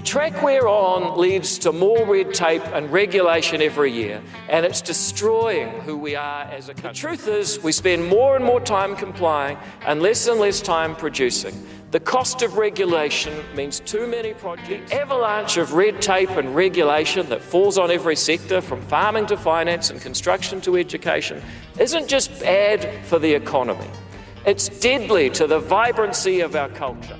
track we're on leads to more red tape and regulation every year, and it's destroying who we are as a country. The truth is, we spend more and more time complying and less time producing. The cost of regulation means too many projects. The avalanche of red tape and regulation that falls on every sector, from farming to finance and construction to education, isn't just bad for the economy. It's deadly to the vibrancy of our culture.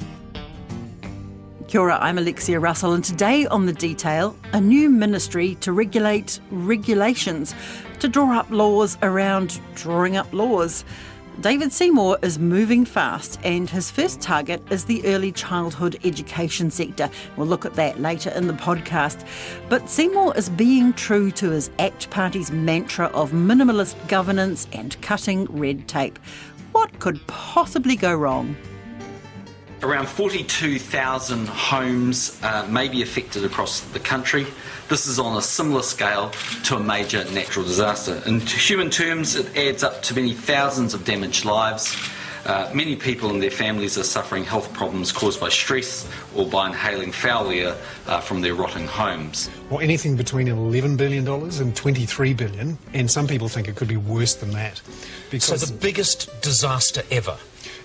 Kia ora, I'm Alexia Russell, and today on The Detail, a new ministry to regulate regulations, to draw up laws around drawing up laws. David Seymour is moving fast, and his first target is the early childhood education sector. We'll look at that later in the podcast. But Seymour is being true to his ACT Party's mantra of minimalist governance and cutting red tape. What could possibly go wrong? Around 42,000 homes may be affected across the country. This is on a similar scale to a major natural disaster. In human terms, it adds up to many thousands of damaged lives. Many people and their families are suffering health problems caused by stress or by inhaling foul air from their rotting homes. Well, anything between $11 billion and $23 billion, and some people think it could be worse than that. So the biggest disaster ever?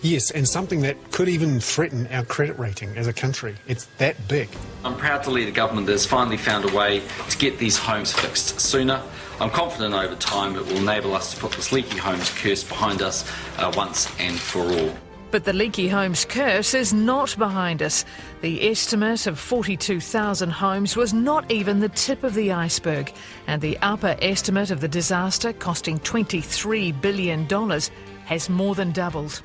Yes, and something that could even threaten our credit rating as a country. It's that big. I'm proud to lead a government that has finally found a way to get these homes fixed sooner. I'm confident over time it will enable us to put this leaky homes curse behind us once and for all. But the leaky homes curse is not behind us. The estimate of 42,000 homes was not even the tip of the iceberg, and the upper estimate of the disaster, costing $23 billion, has more than doubled.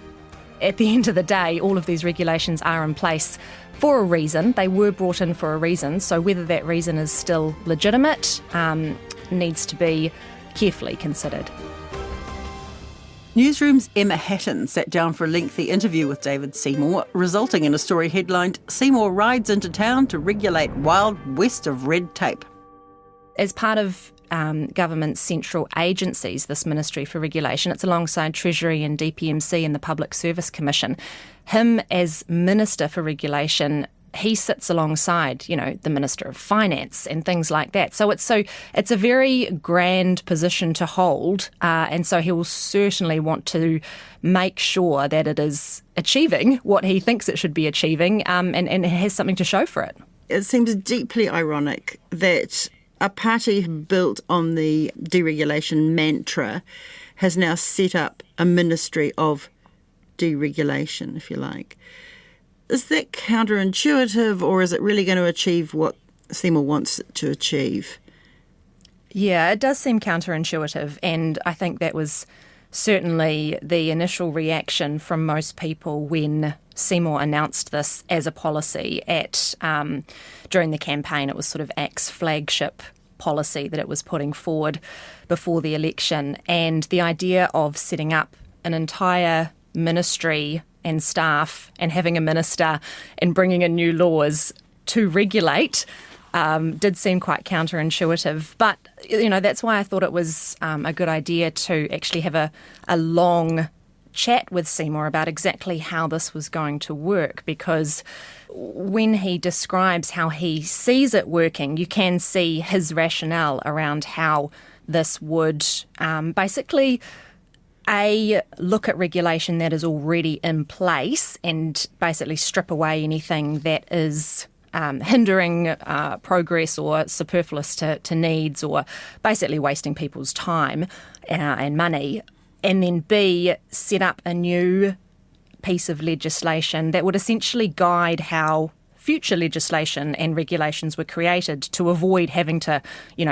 At the end of the day, all of these regulations are in place for a reason. They were brought in for a reason, so whether that reason is still legitimate needs to be carefully considered. Newsroom's Emma Hatton sat down for a lengthy interview with David Seymour, resulting in a story headlined, "Seymour rides into town to regulate wild west of red tape." As part of government's central agencies, this Ministry for Regulation, it's alongside Treasury and DPMC and the Public Service Commission. Him as Minister for Regulation, he sits alongside, the Minister of Finance and things like that. So it's a very grand position to hold, and so he will certainly want to make sure that it is achieving what he thinks it should be achieving, and it has something to show for it. It seems deeply ironic that a party built on the deregulation mantra has now set up a ministry of deregulation, if you like. Is that counterintuitive, or is it really going to achieve what Seymour wants it to achieve? Yeah, it does seem counterintuitive, and I think that was certainly the initial reaction from most people when Seymour announced this as a policy during the campaign. It was sort of ACT's flagship policy that it was putting forward before the election, and the idea of setting up an entire ministry and staff and having a minister and bringing in new laws to regulate did seem quite counterintuitive. But, that's why I thought it was a good idea to actually have a long chat with Seymour about exactly how this was going to work, because when he describes how he sees it working, you can see his rationale around how this would basically look at regulation that is already in place and basically strip away anything that is hindering progress or superfluous to needs, or basically wasting people's time and money, and then B, set up a new piece of legislation that would essentially guide how future legislation and regulations were created, to avoid having to,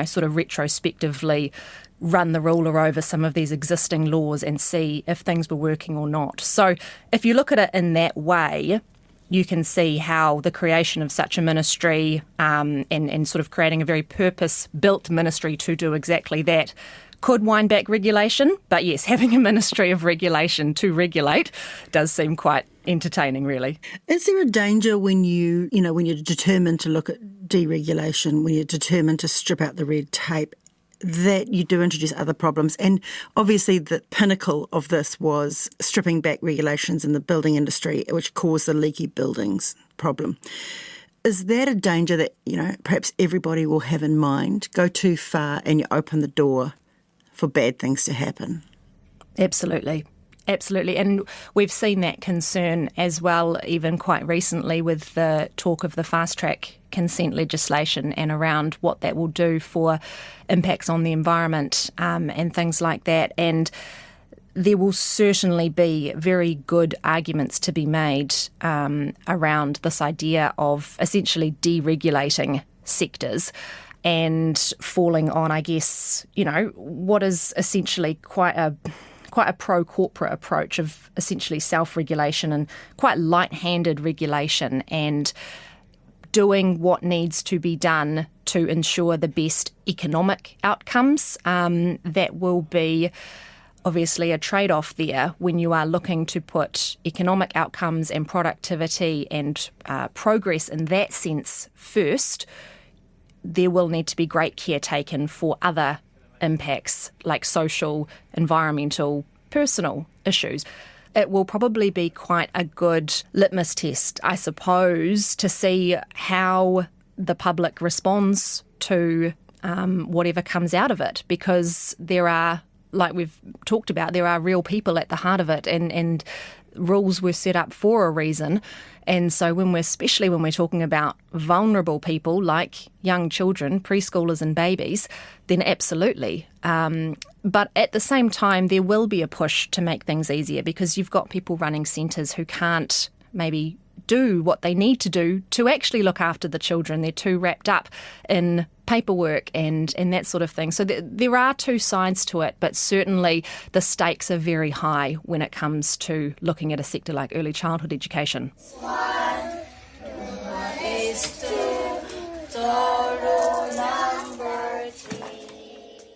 sort of retrospectively run the ruler over some of these existing laws and see if things were working or not. So if you look at it in that way, you can see how the creation of such a ministry and sort of creating a very purpose-built ministry to do exactly that could wind back regulation. But yes, having a ministry of regulation to regulate does seem quite entertaining, really. Is there a danger when you're determined to look at deregulation, when you're determined to strip out the red tape, that you do introduce other problems? And obviously the pinnacle of this was stripping back regulations in the building industry, which caused the leaky buildings problem. Is that a danger that, perhaps everybody will have in mind? Go too far and you open the door for bad things to happen? Absolutely. Absolutely. And we've seen that concern as well, even quite recently with the talk of the fast-track consent legislation and around what that will do for impacts on the environment and things like that. And there will certainly be very good arguments to be made around this idea of essentially deregulating sectors and falling on, I guess, what is essentially quite a pro-corporate approach of essentially self-regulation and quite light-handed regulation and doing what needs to be done to ensure the best economic outcomes. That will be obviously a trade-off there when you are looking to put economic outcomes and productivity and progress in that sense first. There will need to be great care taken for other impacts like social, environmental, personal issues. It will probably be quite a good litmus test, I suppose, to see how the public responds to whatever comes out of it, because there are, like we've talked about, there are real people at the heart of it, and rules were set up for a reason. And so especially when we're talking about vulnerable people like young children, preschoolers and babies, then absolutely. But at the same time, there will be a push to make things easier, because you've got people running centres who can't maybe do what they need to do to actually look after the children. They're too wrapped up in paperwork and that sort of thing. So there are two sides to it, but certainly the stakes are very high when it comes to looking at a sector like early childhood education.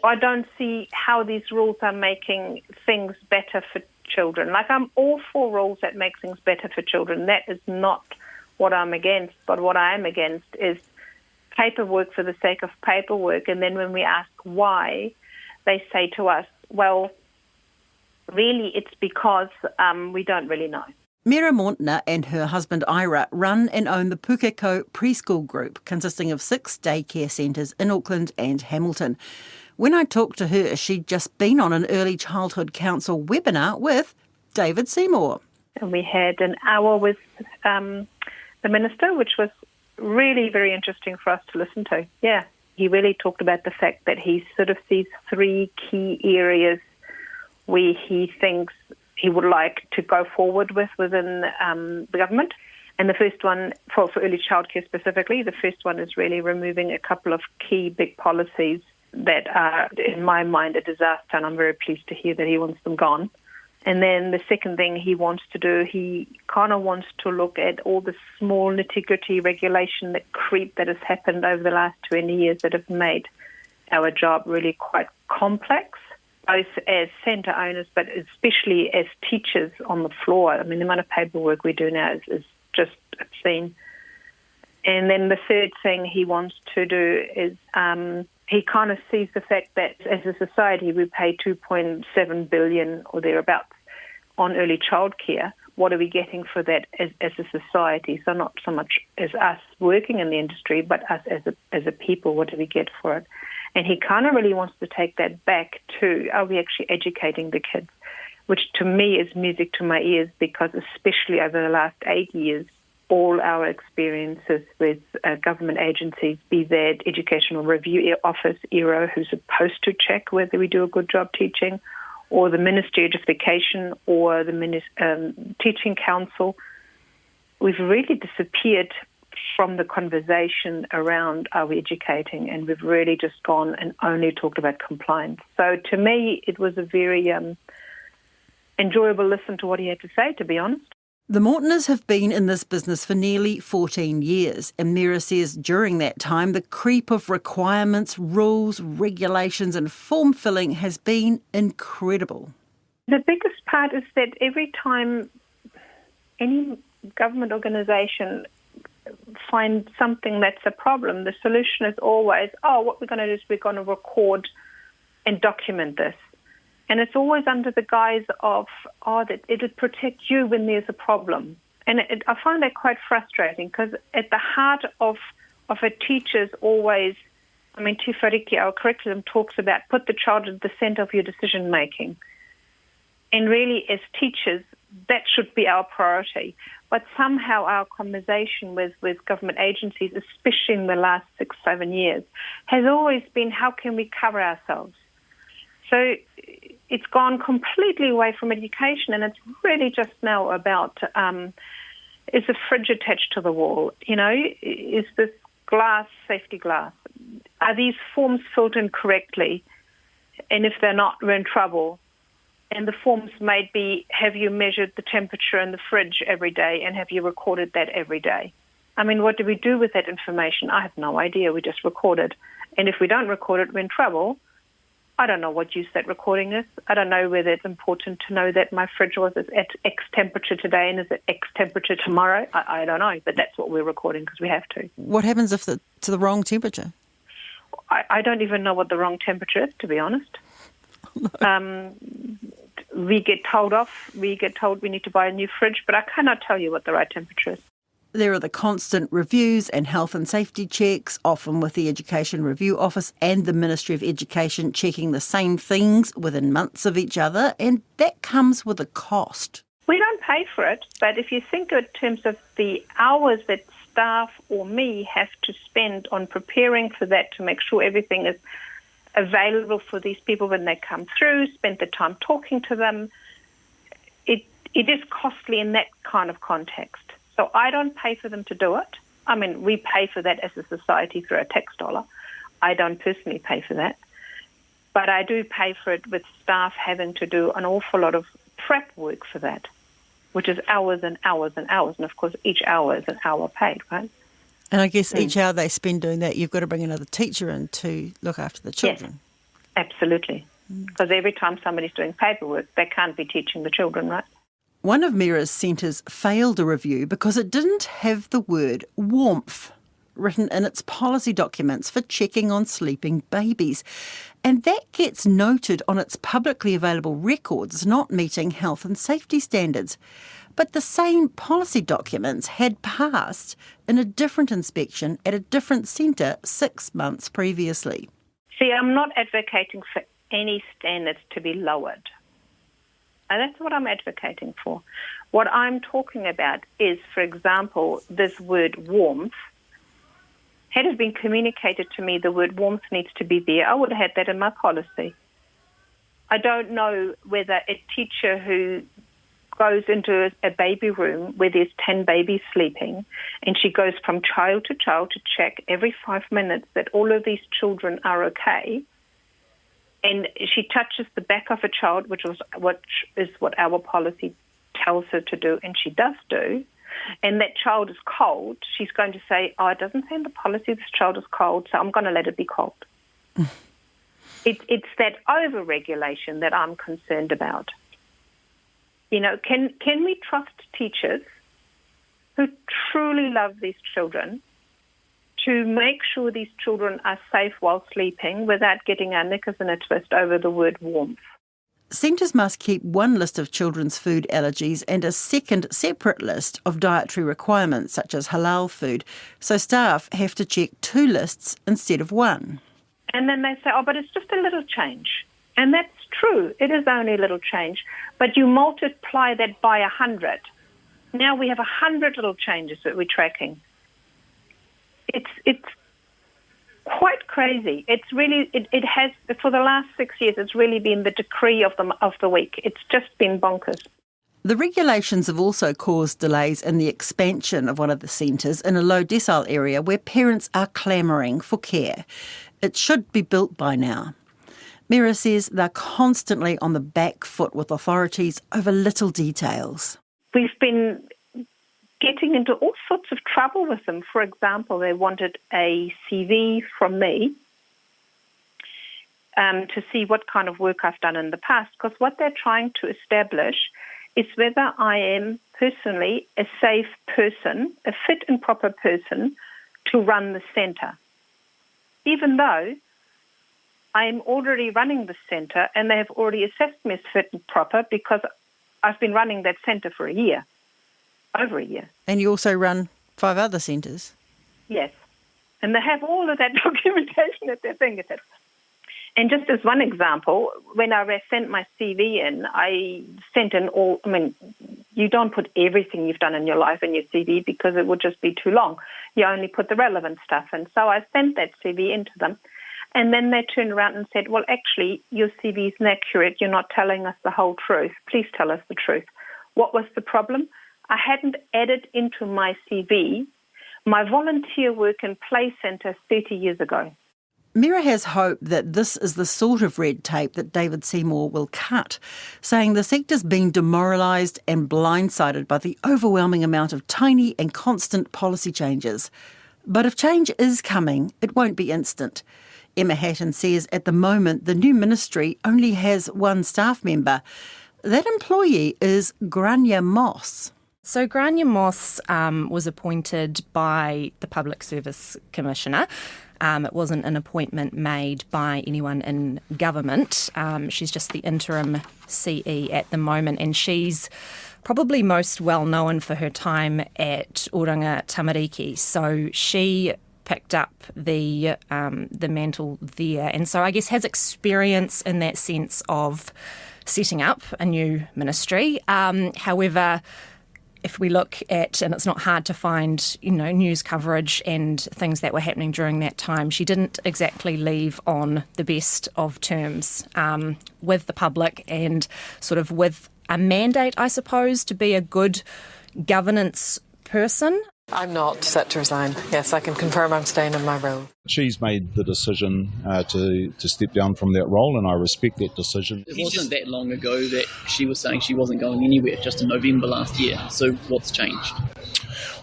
I don't see how these rules are making things better for children. Like, I'm all for rules that make things better for children. That is not what I'm against. But what I am against is paperwork for the sake of paperwork. And then when we ask why, they say to us, well, really it's because we don't really know. Mira Mortner and her husband Ira run and own the Pukeko Preschool Group, consisting of 6 daycare centres in Auckland and Hamilton. When I talked to her, she'd just been on an Early Childhood Council webinar with David Seymour. And we had an hour with the Minister, which was really very interesting for us to listen to. Yeah, he really talked about the fact that he sort of sees 3 key areas where he thinks he would like to go forward with within the government. And the first one, for early childcare specifically, the first one is really removing a couple of key big policies that are, in my mind, a disaster, and I'm very pleased to hear that he wants them gone. And then the second thing he wants to do, he kind of wants to look at all the small nitty-gritty regulation, that creep that has happened over the last 20 years that have made our job really quite complex, both as centre owners but especially as teachers on the floor. I mean, the amount of paperwork we do now is just obscene. And then the third thing he wants to do is he kind of sees the fact that as a society we pay $2.7 billion or thereabouts on early childcare. What are we getting for that as a society? So not so much as us working in the industry, but us as a people, what do we get for it? And he kind of really wants to take that back to, are we actually educating the kids? Which to me is music to my ears, because especially over the last 8 years, all our experiences with government agencies, be that Educational Review Office, ERO, who's supposed to check whether we do a good job teaching, or the Ministry of Education, or the Teaching Council, we've really disappeared from the conversation around are we educating, and we've really just gone and only talked about compliance. So to me, it was a very enjoyable listen to what he had to say, to be honest. The Mortners have been in this business for nearly 14 years, and Mira says during that time the creep of requirements, rules, regulations and form filling has been incredible. The biggest part is that every time any government organisation finds something that's a problem, the solution is always, what we're going to do is we're going to record and document this. And it's always under the guise of, that it'll protect you when there's a problem. And I find that quite frustrating because at the heart of a teacher's always, Te Whariki, our curriculum talks about put the child at the centre of your decision making. And really, as teachers, that should be our priority. But somehow our conversation with government agencies, especially in the last 6-7 years, has always been how can we cover ourselves? So it's gone completely away from education, and it's really just now about is the fridge attached to the wall? Is this glass safety glass? Are these forms filled in correctly? And if they're not, we're in trouble. And the forms may be, have you measured the temperature in the fridge every day, and have you recorded that every day? What do we do with that information? I have no idea. We just record it. And if we don't record it, we're in trouble. I don't know what use that recording is. I don't know whether it's important to know that my fridge was at X temperature today and is at X temperature tomorrow. I don't know, but that's what we're recording because we have to. What happens if it's to the wrong temperature? I don't even know what the wrong temperature is, to be honest. We get told off. We get told we need to buy a new fridge, but I cannot tell you what the right temperature is. There are the constant reviews and health and safety checks, often with the Education Review Office and the Ministry of Education checking the same things within months of each other, and that comes with a cost. We don't pay for it, but if you think in terms of the hours that staff or me have to spend on preparing for that to make sure everything is available for these people when they come through, spend the time talking to them, it is costly in that kind of context. So I don't pay for them to do it. We pay for that as a society through a tax dollar. I don't personally pay for that. But I do pay for it with staff having to do an awful lot of prep work for that, which is hours and hours and hours. And, of course, each hour is an hour paid, right? And I guess each hour they spend doing that, you've got to bring another teacher in to look after the children. Yes, absolutely. Because every time somebody's doing paperwork, they can't be teaching the children, right? One of Mira's centres failed a review because it didn't have the word warmth written in its policy documents for checking on sleeping babies. And that gets noted on its publicly available records not meeting health and safety standards. But the same policy documents had passed in a different inspection at a different centre 6 months previously. See, I'm not advocating for any standards to be lowered. And that's what I'm advocating for. What I'm talking about is, for example, this word warmth. Had it been communicated to me the word warmth needs to be there, I would have had that in my policy. I don't know whether a teacher who goes into a baby room where there's 10 babies sleeping and she goes from child to check every 5 minutes that all of these children are okay, and she touches the back of a child, which is what our policy tells her to do, and she does do, and that child is cold, she's going to say, it doesn't say in the policy this child is cold, so I'm going to let it be cold. It's that over-regulation that I'm concerned about. Can we trust teachers who truly love these children to make sure these children are safe while sleeping without getting our knickers in a twist over the word warmth? Centres must keep one list of children's food allergies and a second separate list of dietary requirements, such as halal food. So staff have to check 2 lists instead of 1. And then they say, but it's just a little change. And that's true. It is only a little change. But you multiply that by 100. Now we have 100 little changes that we're tracking. It's quite crazy. It's really, it has, for the last 6 years, it's really been the decree of the week. It's just been bonkers. The regulations have also caused delays in the expansion of one of the centres in a low decile area where parents are clamouring for care. It should be built by now. Mira says they're constantly on the back foot with authorities over little details. We've been getting into all sorts of trouble with them. For example, they wanted a CV from me to see what kind of work I've done in the past, because what they're trying to establish is whether I am personally a safe person, a fit and proper person to run the centre, even though I am already running the centre and they have already assessed me as fit and proper because I've been running that centre for a year. over a year. And you also run 5 other centres. Yes. And they have all of that documentation at their fingertips. And just as one example, when I sent my CV in, I sent in you don't put everything you've done in your life in your CV because it would just be too long. You only put the relevant stuff in. So I sent that CV into them. And then they turned around and said, well, actually, your CV is inaccurate. You're not telling us the whole truth. Please tell us the truth. What was the problem? I hadn't added into my CV my volunteer work in Play Centre 30 years ago. Mira has hope that this is the sort of red tape that David Seymour will cut, saying the sector's been demoralised and blindsided by the overwhelming amount of tiny and constant policy changes. But if change is coming, it won't be instant. Emma Hatton says at the moment the new ministry only has one staff member. That employee is Grania Moss. So Grania Moss was appointed by the Public Service Commissioner. It wasn't an appointment made by anyone in government. She's just the interim CE at the moment, and she's probably most well known for her time at Oranga Tamariki. So she picked up the mantle there, and so I guess has experience in that sense of setting up a new ministry. However, if we look at, and it's not hard to find, news coverage and things that were happening during that time, she didn't exactly leave on the best of terms with the public and sort of with a mandate, I suppose, to be a good governance person. I'm not set to resign. Yes, I can confirm I'm staying in my role. She's made the decision to step down from that role, and I respect that decision. It wasn't that long ago that she was saying she wasn't going anywhere, just in November last year. So what's changed?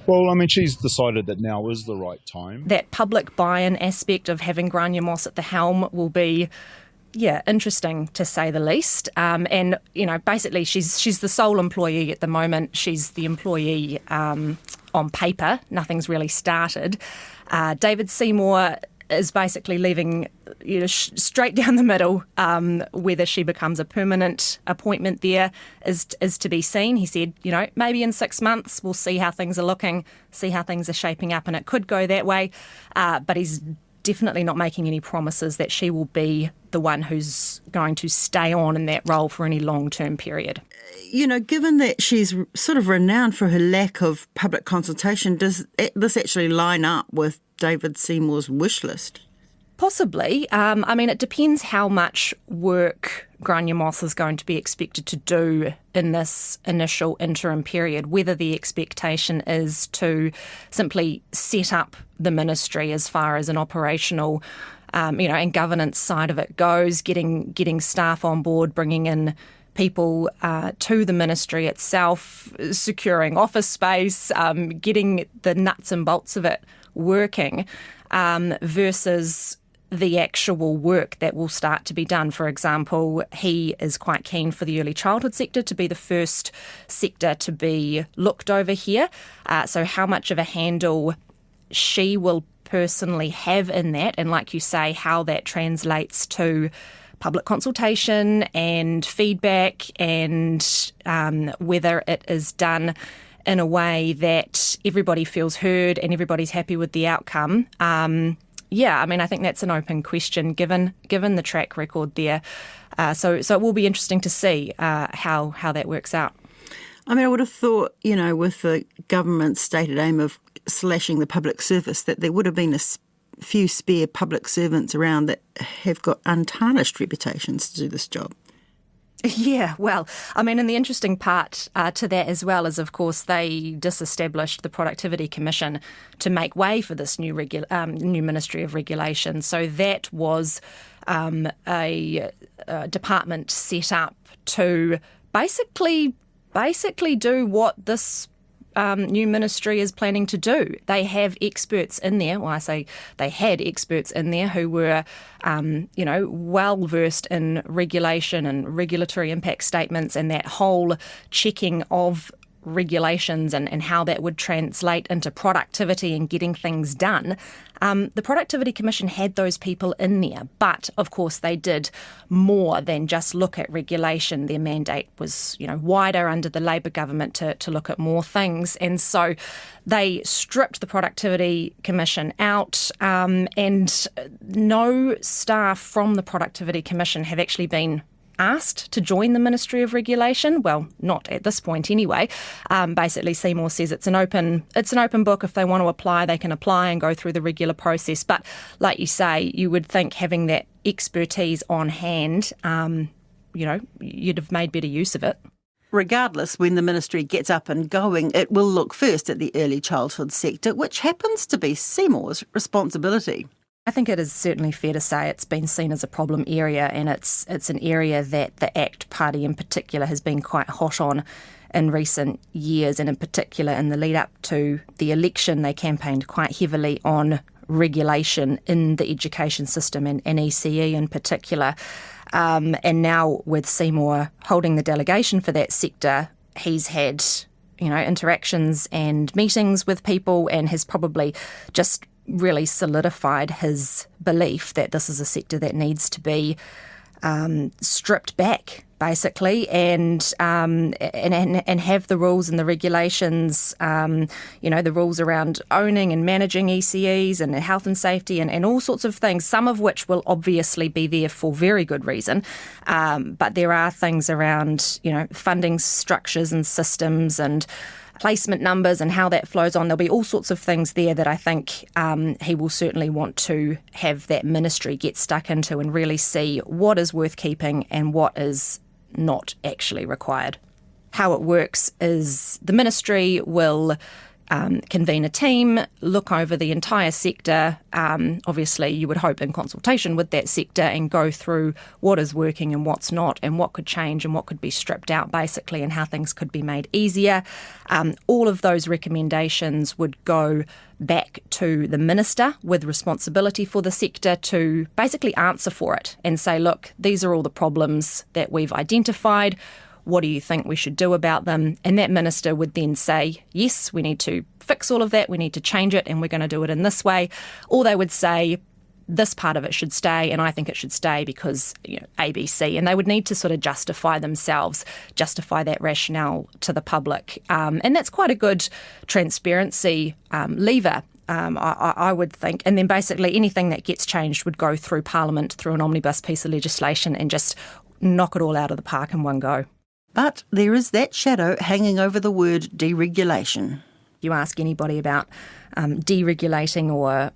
Well, she's decided that now is the right time. That public buy-in aspect of having Grania Moss at the helm will be interesting to say the least. And, basically she's the sole employee at the moment. She's the employee on paper. Nothing's really started. David Seymour is basically leaving straight down the middle. Whether she becomes a permanent appointment there is to be seen. He said, maybe in 6 months we'll see how things are looking, see how things are shaping up, and it could go that way. But he's definitely not making any promises that she will be the one who's going to stay on in that role for any long-term period. Given that she's sort of renowned for her lack of public consultation, does this actually line up with David Seymour's wish list? Possibly. It depends how much work Grania Moss is going to be expected to do in this initial interim period, whether the expectation is to simply set up the ministry as far as an operational and governance side of it goes, getting staff on board, bringing in people to the ministry itself, securing office space, getting the nuts and bolts of it working, versus the actual work that will start to be done. For example, he is quite keen for the early childhood sector to be the first sector to be looked over here. So how much of a handle she will personally have in that, and like you say, how that translates to public consultation and feedback, and whether it is done in a way that everybody feels heard and everybody's happy with the outcome. I think that's an open question given the track record there. So it will be interesting to see how that works out. I would have thought, with the government's stated aim of slashing the public service, that there would have been a few spare public servants around that have got untarnished reputations to do this job. Yeah, well, and the interesting part to that as well is, of course, they disestablished the Productivity Commission to make way for this new Ministry of Regulation. So that was a department set up to basically do what this new ministry is planning to do. They have experts in there. Well, I say they had experts in there who were, well versed in regulation and regulatory impact statements and that whole checking of regulations and how that would translate into productivity and getting things done, the Productivity Commission had those people in there. But, of course, they did more than just look at regulation. Their mandate was, wider under the Labour government to look at more things. And so they stripped the Productivity Commission out, and no staff from the Productivity Commission have actually been asked to join the Ministry of Regulation. Well, not at this point anyway. Basically, Seymour says it's an open book. If they want to apply, they can apply and go through the regular process. But like you say, you would think having that expertise on hand, you'd have made better use of it. Regardless, when the ministry gets up and going, it will look first at the early childhood sector, which happens to be Seymour's responsibility. I think it is certainly fair to say it's been seen as a problem area, and it's an area that the ACT Party in particular has been quite hot on in recent years, and in particular in the lead up to the election they campaigned quite heavily on regulation in the education system and ECE in particular. And now with Seymour holding the delegation for that sector, he's had interactions and meetings with people and has probably just really solidified his belief that this is a sector that needs to be stripped back, basically, and have the rules and the regulations, the rules around owning and managing ECEs and health and safety and all sorts of things, some of which will obviously be there for very good reason. But there are things around, funding structures and systems and placement numbers and how that flows on. There'll be all sorts of things there that I think he will certainly want to have that ministry get stuck into and really see what is worth keeping and what is not actually required. How it works is the ministry will convene a team, look over the entire sector, obviously you would hope in consultation with that sector, and go through what is working and what's not and what could change and what could be stripped out basically and how things could be made easier. All of those recommendations would go back to the minister with responsibility for the sector to basically answer for it and say, look, these are all the problems that we've identified. What do you think we should do about them? And that minister would then say, yes, we need to fix all of that, we need to change it, and we're going to do it in this way. Or they would say, this part of it should stay, and I think it should stay because, ABC. And they would need to sort of justify themselves, justify that rationale to the public. And that's quite a good transparency lever, I would think. And then basically anything that gets changed would go through Parliament, through an omnibus piece of legislation, and just knock it all out of the park in one go. But there is that shadow hanging over the word deregulation. You ask anybody about deregulating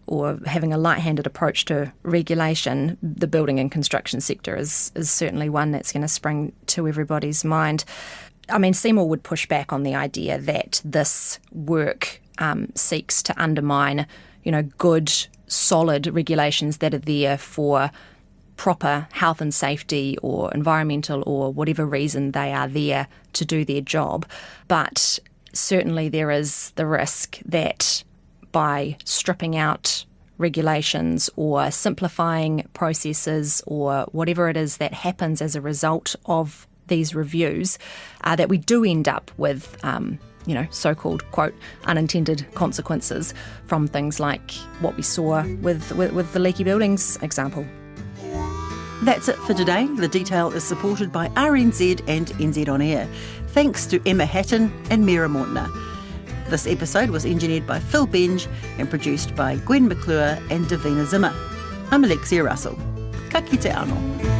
or having a light-handed approach to regulation, the building and construction sector is certainly one that's going to spring to everybody's mind. I mean, Seymour would push back on the idea that this work seeks to undermine, good, solid regulations that are there for proper health and safety or environmental or whatever reason they are there to do their job. But certainly there is the risk that by stripping out regulations or simplifying processes or whatever it is that happens as a result of these reviews, that we do end up with so-called, quote, unintended consequences from things like what we saw with the leaky buildings example. That's it for today. The Detail is supported by RNZ and NZ On Air. Thanks to Emma Hatton and Mira Mortner. This episode was engineered by Phil Benge and produced by Gwen McClure and Davina Zimmer. I'm Alexia Russell. Ka kite anō.